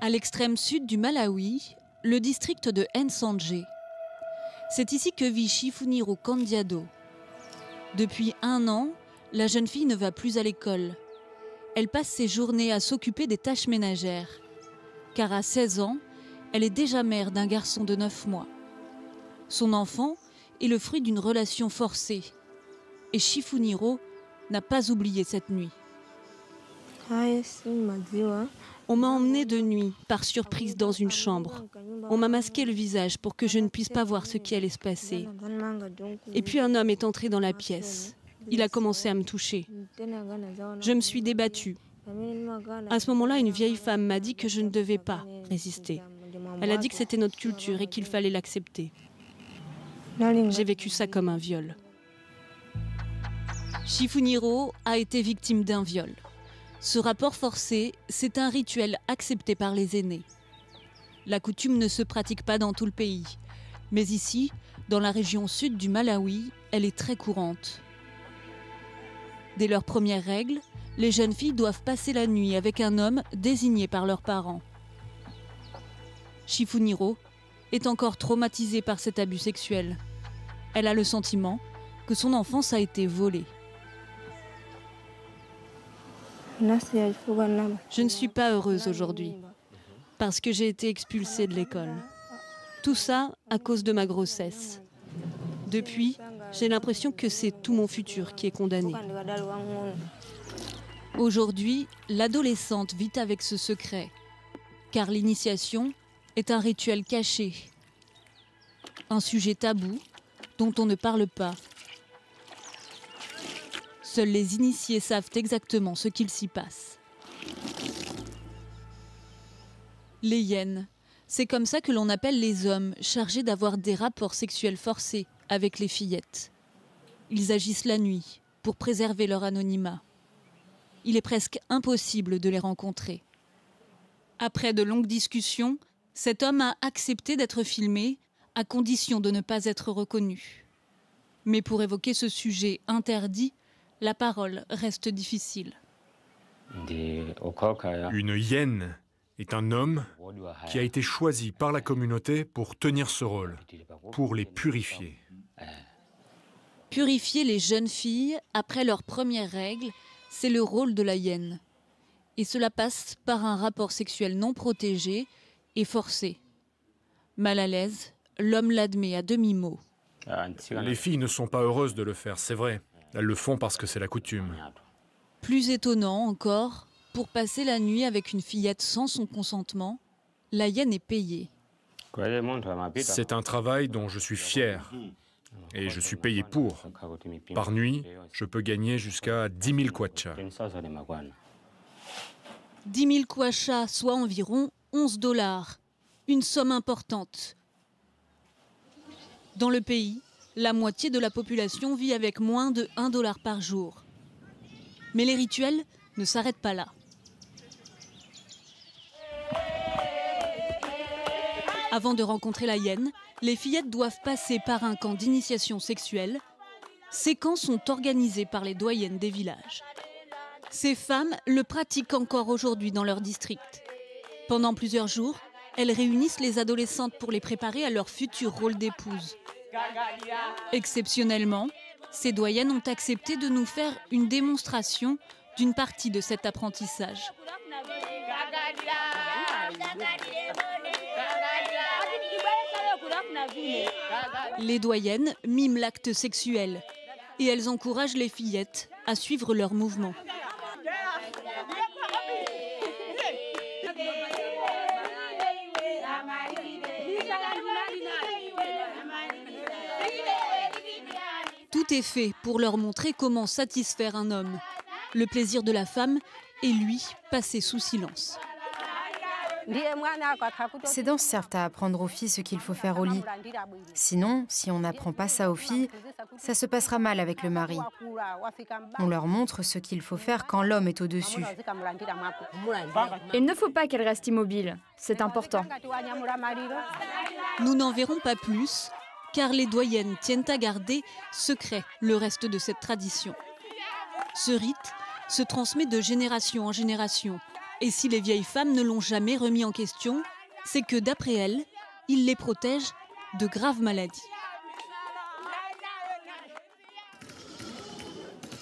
À l'extrême sud du Malawi, le district de Nsanje. C'est ici que vit Chifuniro Kandiado. Depuis 1 an, la jeune fille ne va plus à l'école. Elle passe ses journées à s'occuper des tâches ménagères. Car à 16 ans, elle est déjà mère d'un garçon de 9 mois. Son enfant est le fruit d'une relation forcée. Et Chifuniro n'a pas oublié cette nuit. On m'a emmenée de nuit, par surprise, dans une chambre. On m'a masqué le visage pour que je ne puisse pas voir ce qui allait se passer. Et puis un homme est entré dans la pièce. Il a commencé à me toucher. Je me suis débattue. À ce moment-là, une vieille femme m'a dit que je ne devais pas résister. Elle a dit que c'était notre culture et qu'il fallait l'accepter. J'ai vécu ça comme un viol. Chifuniro a été victime d'un viol. Ce rapport forcé, c'est un rituel accepté par les aînés. La coutume ne se pratique pas dans tout le pays. Mais ici, dans la région sud du Malawi, elle est très courante. Dès leurs premières règles, les jeunes filles doivent passer la nuit avec un homme désigné par leurs parents. Chifuniro est encore traumatisée par cet abus sexuel. Elle a le sentiment que son enfance a été volée. Je ne suis pas heureuse aujourd'hui, parce que j'ai été expulsée de l'école. Tout ça à cause de ma grossesse. Depuis, j'ai l'impression que c'est tout mon futur qui est condamné. Aujourd'hui, l'adolescente vit avec ce secret, car l'initiation est un rituel caché, un sujet tabou dont on ne parle pas. Seuls les initiés savent exactement ce qu'il s'y passe. Les hyènes, c'est comme ça que l'on appelle les hommes chargés d'avoir des rapports sexuels forcés avec les fillettes. Ils agissent la nuit pour préserver leur anonymat. Il est presque impossible de les rencontrer. Après de longues discussions, cet homme a accepté d'être filmé à condition de ne pas être reconnu. Mais pour évoquer ce sujet interdit, la parole reste difficile. Une hyène est un homme qui a été choisi par la communauté pour tenir ce rôle, pour les purifier. Purifier les jeunes filles après leurs premières règles, c'est le rôle de la hyène. Et cela passe par un rapport sexuel non protégé et forcé. Mal à l'aise, l'homme l'admet à demi-mot. Les filles ne sont pas heureuses de le faire, c'est vrai. Elles le font parce que c'est la coutume. Plus étonnant encore, pour passer la nuit avec une fillette sans son consentement, la hyène est payée. C'est un travail dont je suis fier. Et je suis payé pour. Par nuit, je peux gagner jusqu'à 10 000 kwacha. 10 000 kwacha, soit environ 11 $. Une somme importante. Dans le pays, la moitié de la population vit avec moins de 1 $ par jour. Mais les rituels ne s'arrêtent pas là. Avant de rencontrer la hyène, les fillettes doivent passer par un camp d'initiation sexuelle. Ces camps sont organisés par les doyennes des villages. Ces femmes le pratiquent encore aujourd'hui dans leur district. Pendant plusieurs jours, elles réunissent les adolescentes pour les préparer à leur futur rôle d'épouse. Exceptionnellement, ces doyennes ont accepté de nous faire une démonstration d'une partie de cet apprentissage. Les doyennes miment l'acte sexuel et elles encouragent les fillettes à suivre leurs mouvements. Tout est fait pour leur montrer comment satisfaire un homme. Le plaisir de la femme est, lui, passé sous silence. Ces danses servent à apprendre aux filles ce qu'il faut faire au lit. Sinon, si on n'apprend pas ça aux filles, ça se passera mal avec le mari. On leur montre ce qu'il faut faire quand l'homme est au-dessus. Il ne faut pas qu'elle reste immobile, c'est important. Nous n'en verrons pas plus, car les doyennes tiennent à garder secret le reste de cette tradition. Ce rite se transmet de génération en génération, Et si les vieilles femmes ne l'ont jamais remis en question, c'est que d'après elles, il les protège de graves maladies.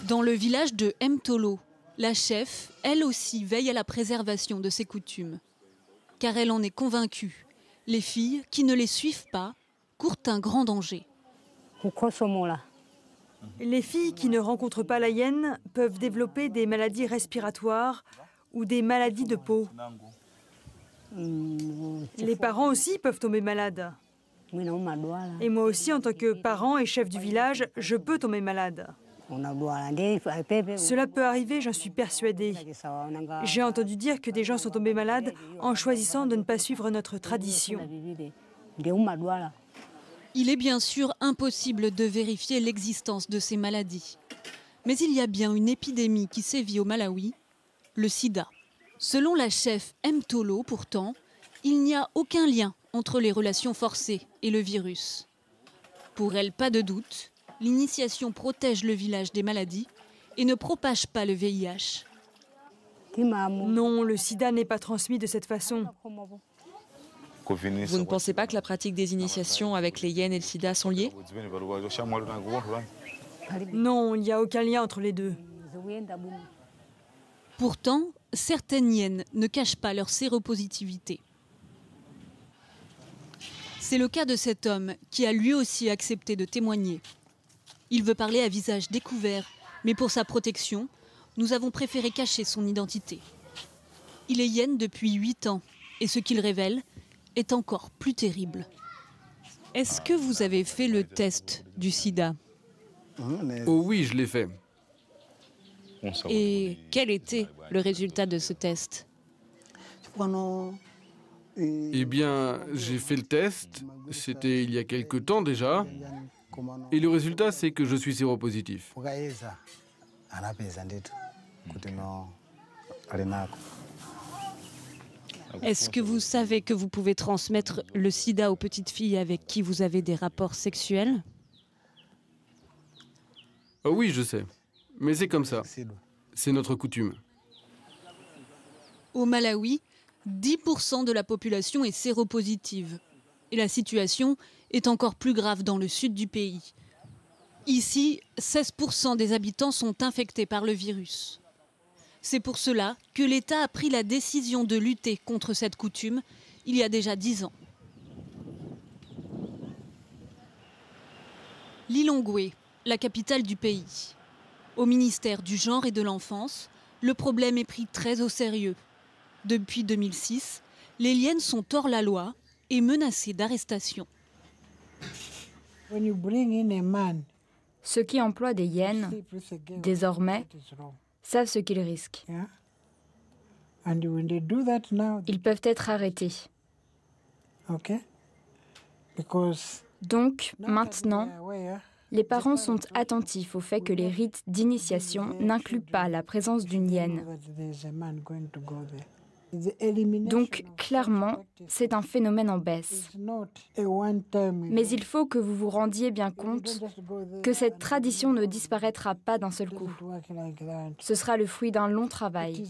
Dans le village de Mtolo, la chef, elle aussi, veille à la préservation de ses coutumes. Car elle en est convaincue, les filles qui ne les suivent pas courent un grand danger. Les filles qui ne rencontrent pas la hyène peuvent développer des maladies respiratoires ou des maladies de peau. Les parents aussi peuvent tomber malades. Et moi aussi, en tant que parent et chef du village, je peux tomber malade. Cela peut arriver, j'en suis persuadée. J'ai entendu dire que des gens sont tombés malades en choisissant de ne pas suivre notre tradition. Il est bien sûr impossible de vérifier l'existence de ces maladies. Mais il y a bien une épidémie qui sévit au Malawi, le sida. Selon la chef Mtolo, pourtant, il n'y a aucun lien entre les relations forcées et le virus. Pour elle, pas de doute, l'initiation protège le village des maladies et ne propage pas le VIH. Non, le sida n'est pas transmis de cette façon. Vous ne pensez pas que la pratique des initiations avec les hyènes et le sida sont liées? Non, il n'y a aucun lien entre les deux. Pourtant, certaines hyènes ne cachent pas leur séropositivité. C'est le cas de cet homme qui a lui aussi accepté de témoigner. Il veut parler à visage découvert, mais pour sa protection, nous avons préféré cacher son identité. Il est hyène depuis 8 ans et ce qu'il révèle est encore plus terrible. Est-ce que vous avez fait le test du sida? Oh oui, je l'ai fait. Et quel était le résultat de ce test? Eh bien, j'ai fait le test, c'était il y a quelque temps déjà, et le résultat c'est que je suis séropositif. Est-ce que vous savez que vous pouvez transmettre le sida aux petites filles avec qui vous avez des rapports sexuels? Oh oui, je sais, mais c'est comme ça, c'est notre coutume. Au Malawi, 10% de la population est séropositive. Et la situation est encore plus grave dans le sud du pays. Ici, 16% des habitants sont infectés par le virus. C'est pour cela que l'État a pris la décision de lutter contre cette coutume il y a déjà 10 ans. Lilongwe, la capitale du pays. Au ministère du Genre et de l'Enfance, le problème est pris très au sérieux. Depuis 2006, les hyènes sont hors la loi et menacées d'arrestation. Ceux qui emploient des hyènes, désormais, savent ce qu'ils risquent. Ils peuvent être arrêtés. Donc, maintenant, les parents sont attentifs au fait que les rites d'initiation n'incluent pas la présence d'une hyène. Donc, clairement, c'est un phénomène en baisse. Mais il faut que vous vous rendiez bien compte que cette tradition ne disparaîtra pas d'un seul coup. Ce sera le fruit d'un long travail.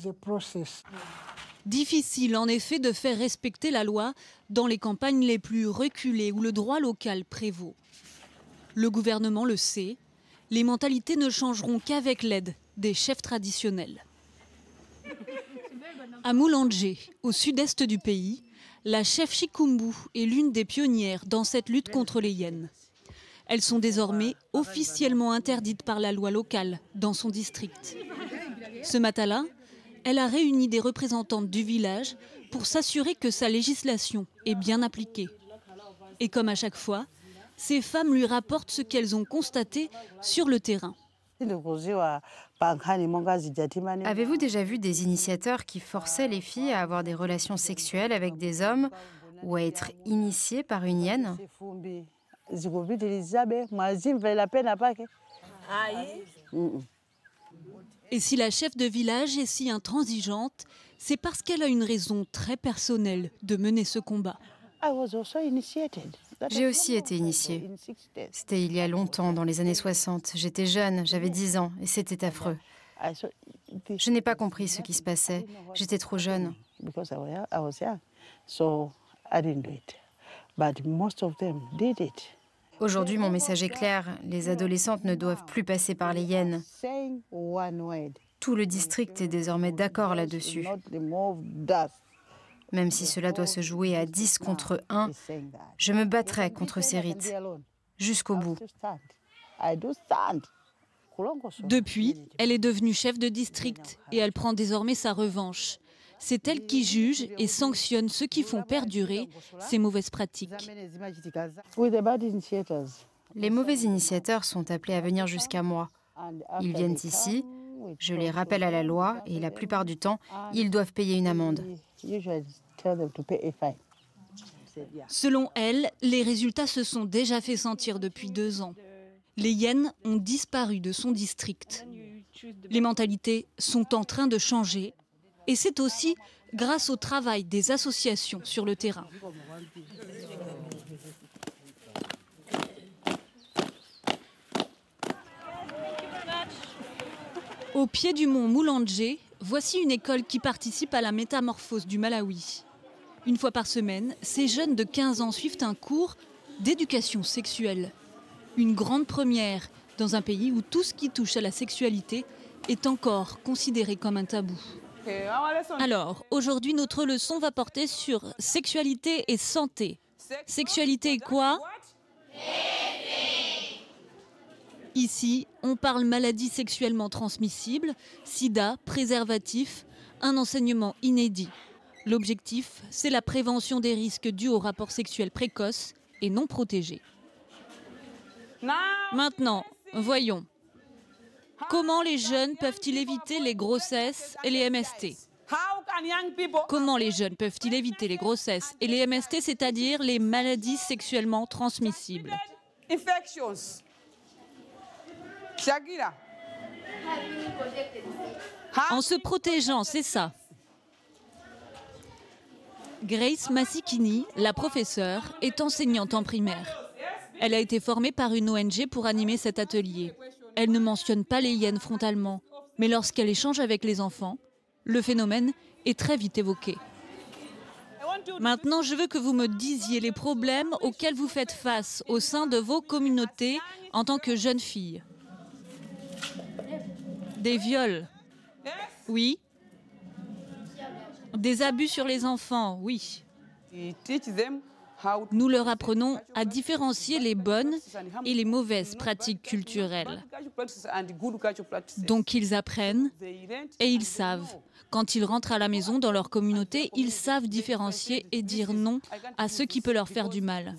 Difficile en effet de faire respecter la loi dans les campagnes les plus reculées où le droit local prévaut. Le gouvernement le sait, les mentalités ne changeront qu'avec l'aide des chefs traditionnels. À Mulanje, au sud-est du pays, la chef Chikumbu est l'une des pionnières dans cette lutte contre les hyènes. Elles sont désormais officiellement interdites par la loi locale dans son district. Ce matin-là, elle a réuni des représentantes du village pour s'assurer que sa législation est bien appliquée. Et comme à chaque fois, ces femmes lui rapportent ce qu'elles ont constaté sur le terrain. Avez-vous déjà vu des initiateurs qui forçaient les filles à avoir des relations sexuelles avec des hommes ou à être initiées par une hyène? Et si la chef de village est si intransigeante, c'est parce qu'elle a une raison très personnelle de mener ce combat. J'ai aussi été initiée. C'était il y a longtemps, dans les années 60. J'étais jeune, j'avais 10 ans, et c'était affreux. Je n'ai pas compris ce qui se passait. J'étais trop jeune. Aujourd'hui, mon message est clair. Les adolescentes ne doivent plus passer par les hyènes. Tout le district est désormais d'accord là-dessus. Même si cela doit se jouer à 10 contre 1, je me battrai contre ces rites, jusqu'au bout. Depuis, elle est devenue chef de district et elle prend désormais sa revanche. C'est elle qui juge et sanctionne ceux qui font perdurer ces mauvaises pratiques. Les mauvais initiateurs sont appelés à venir jusqu'à moi. Ils viennent ici, je les rappelle à la loi et la plupart du temps, ils doivent payer une amende. Selon elle, les résultats se sont déjà fait sentir depuis 2 ans. Les hyènes ont disparu de son district. Les mentalités sont en train de changer et c'est aussi grâce au travail des associations sur le terrain. Au pied du mont Mulanje, voici une école qui participe à la métamorphose du Malawi. Une fois par semaine, ces jeunes de 15 ans suivent un cours d'éducation sexuelle. Une grande première dans un pays où tout ce qui touche à la sexualité est encore considéré comme un tabou. Alors, aujourd'hui, notre leçon va porter sur sexualité et santé. Sexualité quoi ? Ici, on parle maladies sexuellement transmissibles, sida, préservatifs, un enseignement inédit. L'objectif, c'est la prévention des risques dus aux rapports sexuels précoces et non protégés. Maintenant, voyons. Comment les jeunes peuvent-ils éviter les grossesses et les MST ? Comment les jeunes peuvent-ils éviter les grossesses et les MST, c'est-à-dire les maladies sexuellement transmissibles ? En se protégeant, c'est ça. Grace Masikini, la professeure, est enseignante en primaire. Elle a été formée par une ONG pour animer cet atelier. Elle ne mentionne pas les hyènes frontalement, mais lorsqu'elle échange avec les enfants, le phénomène est très vite évoqué. Maintenant, je veux que vous me disiez les problèmes auxquels vous faites face au sein de vos communautés en tant que jeune fille. Des viols, oui. Des abus sur les enfants, oui. Nous leur apprenons à différencier les bonnes et les mauvaises pratiques culturelles. Donc ils apprennent et ils savent. Quand ils rentrent à la maison, dans leur communauté, ils savent différencier et dire non à ce qui peut leur faire du mal.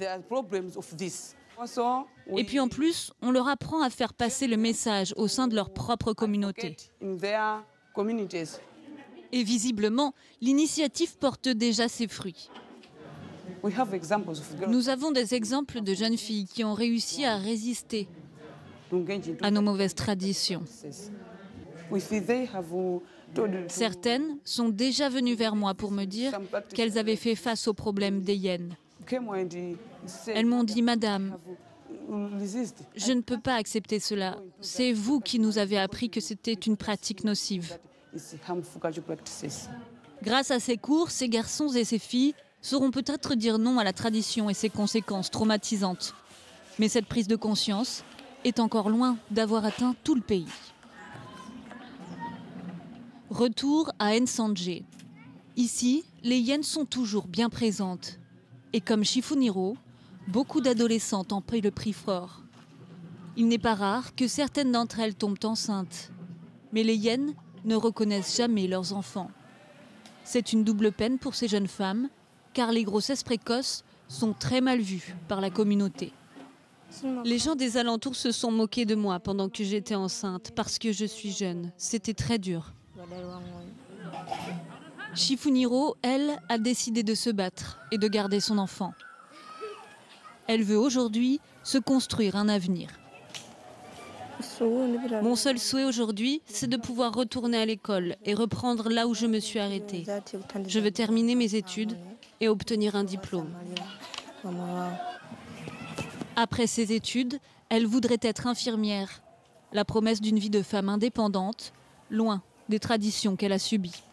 Et puis en plus, on leur apprend à faire passer le message au sein de leur propre communauté. Et visiblement, l'initiative porte déjà ses fruits. Nous avons des exemples de jeunes filles qui ont réussi à résister à nos mauvaises traditions. Certaines sont déjà venues vers moi pour me dire qu'elles avaient fait face au problème des hyènes. Elles m'ont dit « Madame, je ne peux pas accepter cela. C'est vous qui nous avez appris que c'était une pratique nocive. » Grâce à ces cours, ces garçons et ces filles sauront peut-être dire non à la tradition et ses conséquences traumatisantes. Mais cette prise de conscience est encore loin d'avoir atteint tout le pays. Retour à Nsanje. Ici, les hyènes sont toujours bien présentes. Et comme Chifuniro, beaucoup d'adolescentes en paient le prix fort. Il n'est pas rare que certaines d'entre elles tombent enceintes. Mais les hyènes ne reconnaissent jamais leurs enfants. C'est une double peine pour ces jeunes femmes, car les grossesses précoces sont très mal vues par la communauté. Les gens des alentours se sont moqués de moi pendant que j'étais enceinte, parce que je suis jeune. C'était très dur. Chifuniro, elle, a décidé de se battre et de garder son enfant. Elle veut aujourd'hui se construire un avenir. Mon seul souhait aujourd'hui, c'est de pouvoir retourner à l'école et reprendre là où je me suis arrêtée. Je veux terminer mes études et obtenir un diplôme. Après ses études, elle voudrait être infirmière. La promesse d'une vie de femme indépendante, loin des traditions qu'elle a subies.